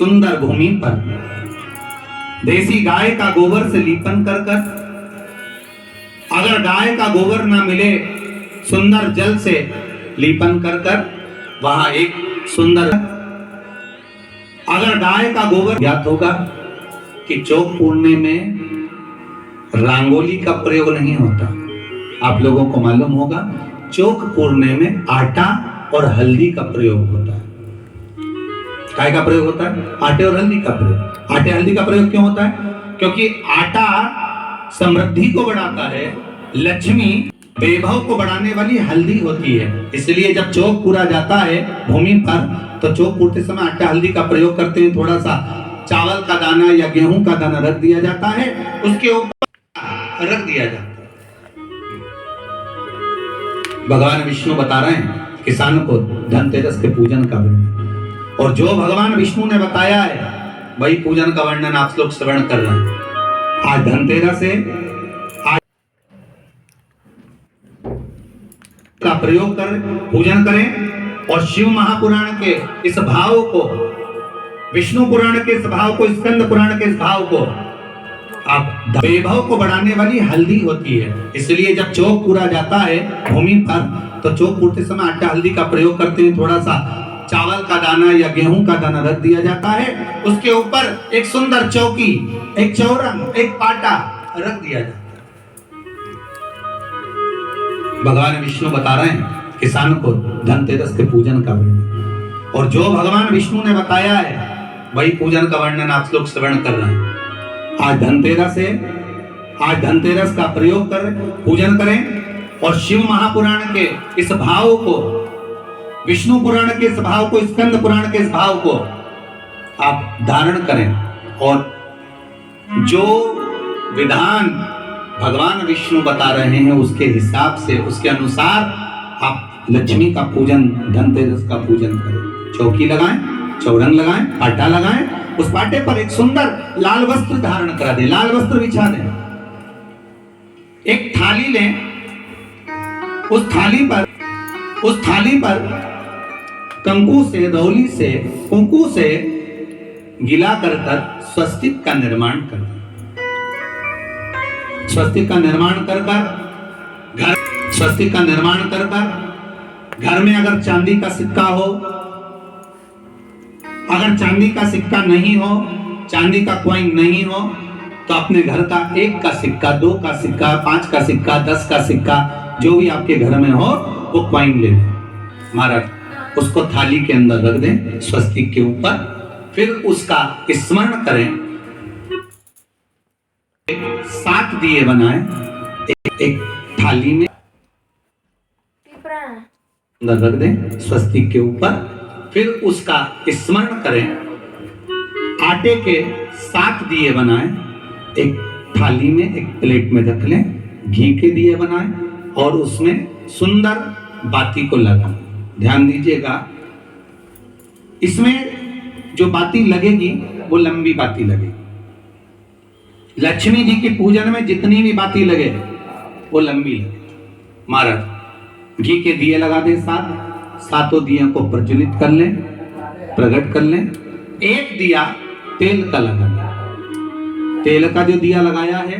सुंदर भूमि पर देसी गाय का गोबर से लीपन कर कर, अगर गाय का गोबर ना मिले सुंदर जल से लीपन कर कर वहां एक सुंदर, अगर गाय का गोबर, ज्ञात होगा कि चौक पूरने में रंगोली का प्रयोग नहीं होता। आप लोगों को मालूम होगा चौक पूरने में आटा और हल्दी का प्रयोग होता है। काय का प्रयोग होता है? आटे और हल्दी का प्रयोग। आटे हल्दी का प्रयोग क्यों होता है? क्योंकि आटा समृद्धि को बढ़ाता है, लक्ष्मी वैभव को बढ़ाने वाली हल्दी होती है। इसलिए जब चौक पूरा जाता है भूमि पर तो चौक पूरते समय आटा हल्दी का प्रयोग करते हैं। थोड़ा सा चावल का दाना या गेहूं का दाना रख दिया जाता है, उसके ऊपर रख दिया जाता है। भगवान विष्णु बता रहे हैं किसान को धनतेरस के पूजन का वर्णन, और जो भगवान विष्णु ने बताया है वही पूजन का वर्णन आप लोग श्रवण कर रहे हैं। आज धनतेरस है, आज का प्रयोग कर पूजन करें और शिव महापुराण के इस भाव को, विष्णु पुराण के इस भाव को, स्कंद पुराण के इस भाव को, आप वैभव को बढ़ाने वाली हल्दी होती है। इसलिए जब चौक पूरा जाता है भूमि पर तो चौक पूरते समय आटा हल्दी का प्रयोग करते हैं। थोड़ा सा चावल का दाना या गेहूं का दाना रख दिया जाता है, उसके ऊपर एक सुंदर चौकी, एक चौरंग, एक पाटा रख दिया जाता है। भगवान विष्णु बता रहे हैं किसान को धनतेरस के पूजन का वर्णन, और जो भगवान विष्णु ने बताया है वही पूजन का वर्णन आप लोग श्रवण कर रहे हैं। आज धनतेरस है, आज धनतेरस का प्रयोग कर पूजन करें और शिव महापुराण के इस भाव को, विष्णु पुराण के इस भाव को, स्कंद पुराण के इस भाव को आप धारण करें, और जो विधान भगवान विष्णु बता रहे हैं उसके हिसाब से, उसके अनुसार आप लक्ष्मी का पूजन, धनतेरस का पूजन करें। चौकी लगाएं, चौरंग लगाएं, पाटा लगाएं, उस पाटे पर एक सुंदर लाल वस्त्र धारण करा दें, लाल वस्त्र बिछा दें। एक थाली लें, उस थाली पर कंकु से, धौली से, कुंकू से गिला कर स्वस्तिक का निर्माण कर, स्वस्तिक का निर्माण कर घर, स्वस्तिक का निर्माण कर घर में अगर चांदी का सिक्का हो, अगर चांदी का सिक्का नहीं हो, चांदी का कॉइन नहीं हो, तो अपने घर का 1 का सिक्का, 2 का सिक्का, 5 का सिक्का, 10 का सिक्का, जो भी आपके घर में हो वो कॉइन ले लें महाराज, उसको थाली के अंदर रख दें स्वस्तिक के ऊपर। फिर उसका स्मरण करें, 7 दिए बनाएं एक थाली में अंदर रख दें स्वस्तिक के ऊपर। फिर उसका स्मरण करें, आटे के 7 दिए बनाएं एक थाली में, एक प्लेट में रख लें, घी के दिए बनाएं और उसमें सुंदर बाती को लगाएं। ध्यान दीजिएगा, इसमें जो बाती लगेगी वो लंबी बाती लगेगी। लक्ष्मी जी के पूजन में जितनी भी बाती लगे वो लंबी लगे। महाराज घी के दिए लगा दें 7, 7 दियों को प्रज्वलित कर लें, प्रकट कर लें। एक दिया तेल का लगा लें। तेल का जो दिया लगाया है,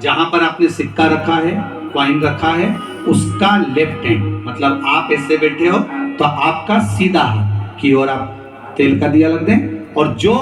जहां पर आपने सिक्का रखा है, कॉइन रखा है, उसका लेफ्ट हैंड, मतलब आप ऐसे बैठे हो तो आपका सीधा हाथ की ओर आप तेल का दिया लग दें। और जो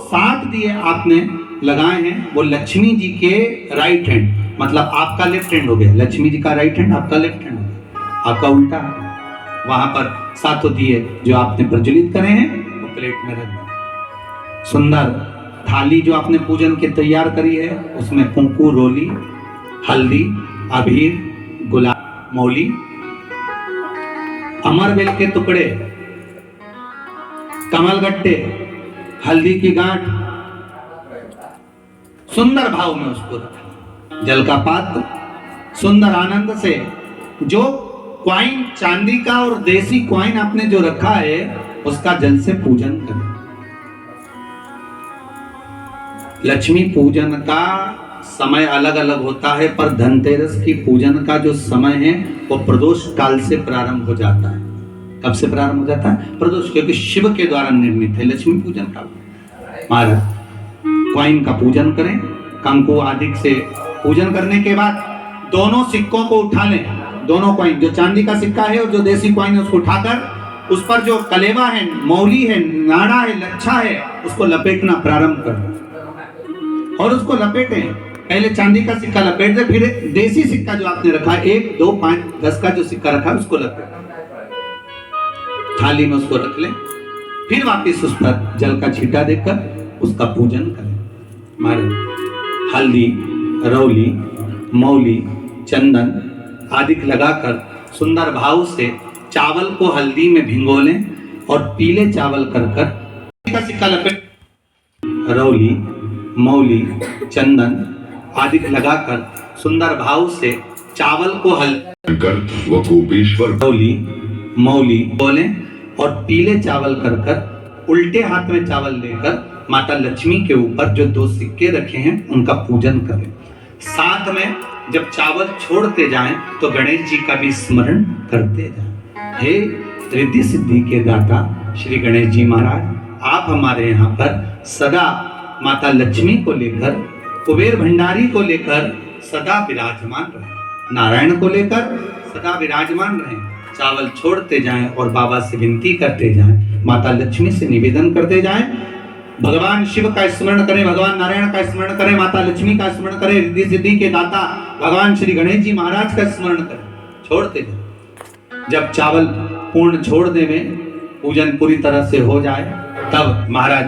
7 दिए आपने लगाए हैं वो लक्ष्मी जी के राइट हैंड, मतलब आपका लेफ्ट हैंड हो गया, लक्ष्मी जी का राइट हैंड, आपका लेफ्ट हैंड हो गया, आपका उल्टा है। वहां पर 7 दिए जो आपने प्रज्वलित करे हैं वो प्लेट में रख दें। सुंदर थाली जो आपने पूजन के तैयार करी है उसमें कुंकू, रोली, हल्दी, अबीर, गुलाब, मौली, अमरबेल के टुकड़े, कमलगट्टे, हल्दी की गांठ, सुंदर भाव में उसको रखा। जल का पात्र सुंदर आनंद से, जो क्वाइन चांदी का और देसी क्वाइन आपने जो रखा है उसका जल से पूजन करें। लक्ष्मी पूजन का समय अलग अलग होता है, पर धनतेरस की पूजन का जो समय है वो प्रदोष काल से प्रारंभ हो जाता है। कब से प्रारंभ हो जाता है? प्रदोष, क्योंकि शिव के द्वारा निर्मित है लक्ष्मी पूजन का। महाराज कॉइन का पूजन करें, कंकु आदि से पूजन करने के बाद दोनों सिक्कों को उठा लें। दोनों कॉइन, जो चांदी का सिक्का है और जो देसी कॉइन है, उसको उठाकर उस पर जो कलेवा है, मौली है, नाड़ा है, लच्छा है, उसको लपेटना प्रारंभ करें और उसको लपेटें। पहले चांदी का सिक्का लपेट दे, फिर देसी सिक्का जो आपने रखा है 1, 2, 5, 10 का जो सिक्का रखा है उसको लपेट थाली में उसको रख लें। फिर वापस उस पर जल का छींटा देकर उसका पूजन करें। महाराज हल्दी, रौली, मौली, चंदन आदि लगाकर सुंदर भाव से चावल को हल्दी में भिगो लें और पीले चावल कर का सिक्का लपेट, रौली, मौली, चंदन आदि लगाकर सुंदर भाव से चावल को हल्दी व गोपेश्वर, रौली, मौली बोले और पीले चावल कर उल्टे हाथ में चावल लेकर माता लक्ष्मी के ऊपर जो 2 सिक्के रखे हैं उनका पूजन करें। साथ में जब चावल छोड़ते जाएं तो गणेश जी का भी स्मरण करते जाएं। हे रिद्धि सिद्धि के दाता श्री गणेश जी महाराज, आप हमारे यहाँ पर सदा माता लक्ष्मी को लेकर, कुबेर भंडारी को लेकर सदा विराजमान रहे, नारायण को लेकर सदा विराजमान रहे। चावल छोड़ते जाएं और बाबा से विनती करते जाएं, माता लक्ष्मी से निवेदन करते जाएं, भगवान शिव का स्मरण करें, भगवान नारायण का स्मरण करें, माता लक्ष्मी का स्मरण करें, रिद्धि सिद्धि के दाता भगवान श्री गणेश जी महाराज का स्मरण करें, छोड़ते जाएं। जब चावल पूर्ण छोड़ देवे, पूजन पूरी तरह से हो जाए, तब महाराज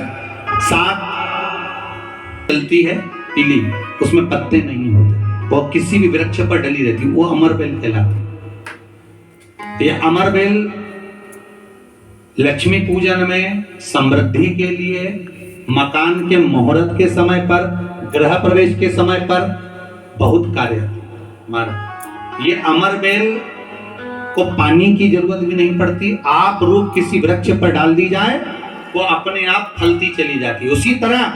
सात चलती है पीली, उसमें पत्ते नहीं होते, वो किसी भी वृक्ष पर डली रहती, वो अमरबेल कहलाती। ये अमरबेल लक्ष्मी पूजन में समृद्धि के लिए, मकान के मुहूर्त के समय पर, गृह प्रवेश के समय पर बहुत कार्य आती। ये अमरबेल को पानी की जरूरत भी नहीं पड़ती, आप रूप किसी वृक्ष पर डाल दी जाए वो अपने आप फलती चली जाती है। उसी तरह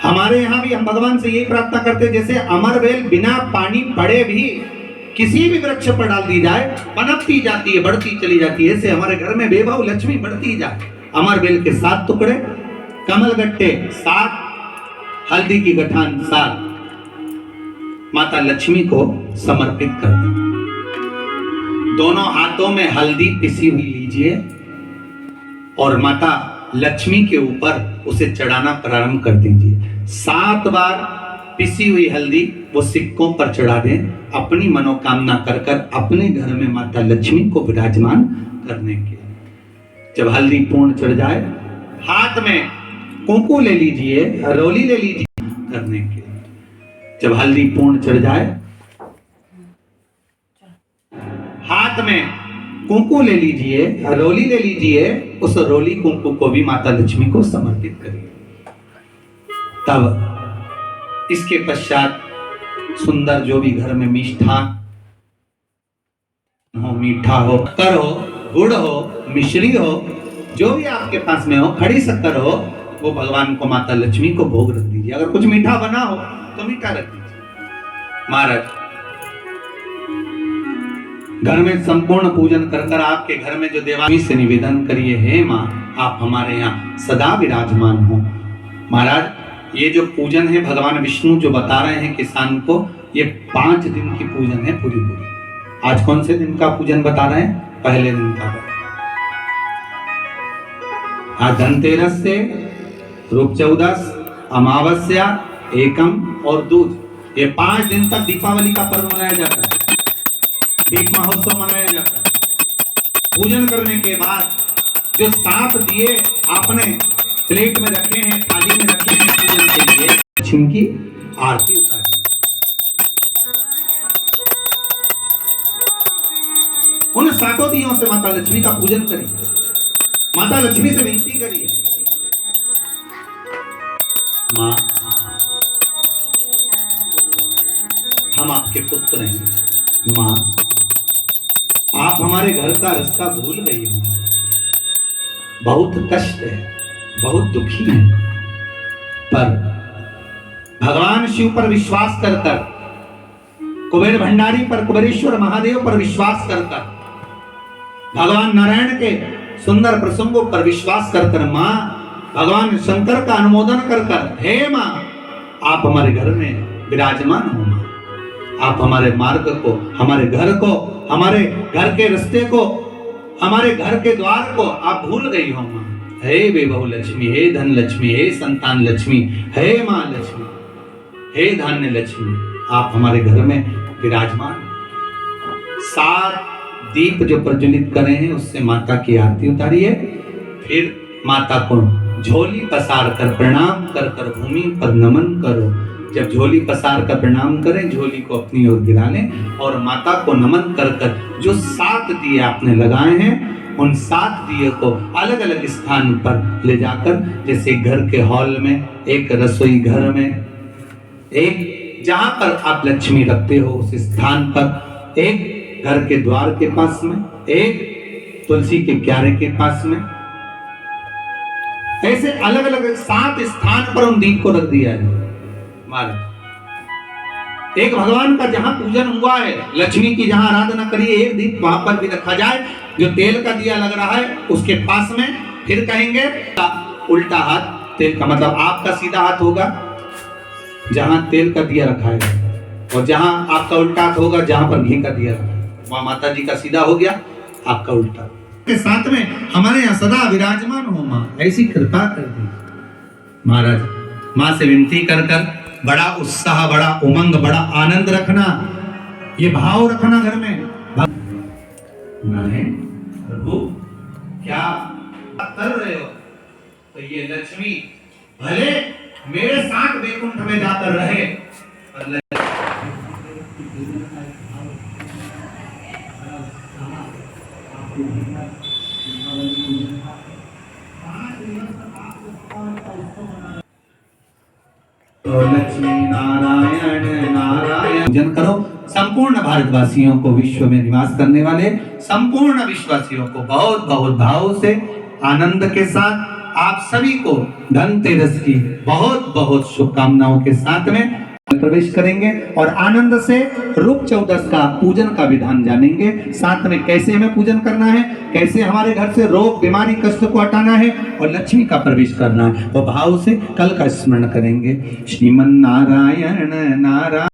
हमारे यहाँ भी हम भगवान से यही प्रार्थना करते हैं, जैसे अमरबेल बिना पानी पड़े भी किसी भी वृक्ष पर डाल दी जाए पनपती जाती है, बढ़ती चली जाती है, ऐसे हमारे घर में बेभाव लक्ष्मी बढ़ती जाए। अमरबेल के 7 टुकड़े, कमल गट्टे 7, हल्दी की गठान 7 माता लक्ष्मी को समर्पित कर दें। दोनों हाथों में हल्दी पिसी हुई लीजिए और माता लक्ष्मी के ऊपर उसे चढ़ाना प्रारंभ कर दीजिए। 7 बार पिसी हुई हल्दी वो सिक्कों पर चढ़ा दें, अपनी मनोकामना कर कर अपने घर में माता लक्ष्मी को विराजमान करने के। जब हल्दी पूर्ण चढ़ जाए, हाथ में कुंकू ले लीजिए, रौली ले लीजिए करने के। जब हल्दी पूर्ण चढ़ जाए, हाथ में कुंकू ले लीजिए, रौली ले लीजिए, उस रौली कुंकू को भी माता लक्ष्मी को समर्पित करिए। तब इसके पश्चात सुंदर जो भी घर में मिष्ठान हो, मीठा हो, शक्कर हो, गुड़ हो, मिश्री हो, जो भी आपके पास में हो, खड़ी शक्कर हो, वो भगवान को, माता लक्ष्मी को भोग रख दीजिए। अगर कुछ मीठा बना हो तो मीठा रख दीजिए। महाराज घर में संपूर्ण पूजन कर कर आपके घर में जो देवानी से निवेदन करिए, हे माँ आप हमारे यहाँ सदा विराजमान हो। महाराज ये जो पूजन है भगवान विष्णु जो बता रहे हैं किसान को, ये 5 दिन की पूजन है पूरी। आज कौन से दिन का पूजन बता रहे हैं? पहले दिन का। आज धनतेरस से रूप चौदस, अमावस्या, एकम और दूज, ये 5 दिन तक दीपावली का पर्व मनाया जाता है, दीप महोत्सव मनाया जाता है। पूजन करने के बाद जो 7 दिए आपने प्लेट में रखे हैं, थाली में रखे हैं पूजन के लिए, लक्ष्मी की आरती उतारी। उन 7 दियों से माता लक्ष्मी का पूजन करिए, माता लक्ष्मी से विनती करिए, माँ हम आपके पुत्र हैं, माँ आप हमारे घर का रास्ता भूल गई हो, बहुत कष्ट है, बहुत दुखी है, पर भगवान शिव पर विश्वास कर कर, कुबेर भंडारी पर, कुबेरेश्वर महादेव पर विश्वास कर कर, भगवान नारायण के सुंदर प्रसंगों पर विश्वास कर कर माँ भगवान शंकर का अनुमोदन कर कर, हे माँ आप हमारे घर में विराजमान हो माँ, आप हमारे मार्ग को, हमारे घर को, हमारे घर के रास्ते को, हमारे घर के द्वार को आप भूल गई हो माँ। हे विभव लक्ष्मी, हे धन लक्ष्मी, हे संतान लक्ष्मी, हे माँ लक्ष्मी, हे धान्य लक्ष्मी, आप हमारे घर में विराजमान। 7 दीप जो प्रज्वलित करे हैं उससे माता की आरती उतारिए, फिर माता को झोली पसार कर प्रणाम कर कर भूमि पर नमन करो। जब झोली पसार कर प्रणाम करें, झोली को अपनी ओर गिरा लें और माता को नमन कर कर जो 7 दिए आपने लगाए हैं उन 7 दिए को अलग अलग स्थान पर ले जाकर, जैसे घर के हॉल में, एक रसोई घर में, एक जहां पर आप लक्ष्मी रखते हो उस स्थान पर, एक घर के द्वार के पास में, एक तुलसी के क्यारे के पास में, ऐसे अलग अलग 7 स्थान पर उन दीप को रख दिया है महाराज। एक भगवान का जहां पूजन हुआ है, लक्ष्मी की जहां आराधना करिए, एक दीप वहां पर भी रखा जाए। जो तेल का दिया लग रहा है उसके पास में, फिर कहेंगे उल्टा हाथ तेल का, मतलब आपका सीधा हाथ होगा जहां तेल का दिया रखा है, और जहां आपका उल्टा हाथ होगा जहां पर घी का दिया रखा है, वहां माता जी का सीधा हो गया, आपका उल्टा। के साथ में हमारे यहाँ सदा विराजमान हो माँ, ऐसी कृपा कर दी महाराज। माँ से विनती कर कर बड़ा उत्साह, बड़ा उमंग, बड़ा आनंद रखना, ये भाव रखना घर में। प्रभु क्या कर रहे हो? तो ये लक्ष्मी भले मेरे साथ वैकुंठ में जाकर रहे, पर तो लक्ष्मी नारायण नारायण पूजन करो। संपूर्ण भारतवासियों को, विश्व में निवास करने वाले संपूर्ण विश्ववासियों को बहुत बहुत भाव से, आनंद के साथ आप सभी को धनतेरस की बहुत बहुत शुभकामनाओं के साथ में प्रवेश करेंगे और आनंद से रूप 14 का पूजन का विधान जानेंगे। साथ में कैसे हमें पूजन करना है, कैसे हमारे घर से रोग, बीमारी, कष्ट को हटाना है और लक्ष्मी का प्रवेश करना है, वो भाव से कल का स्मरण करेंगे। श्रीमन नारायण नारायण।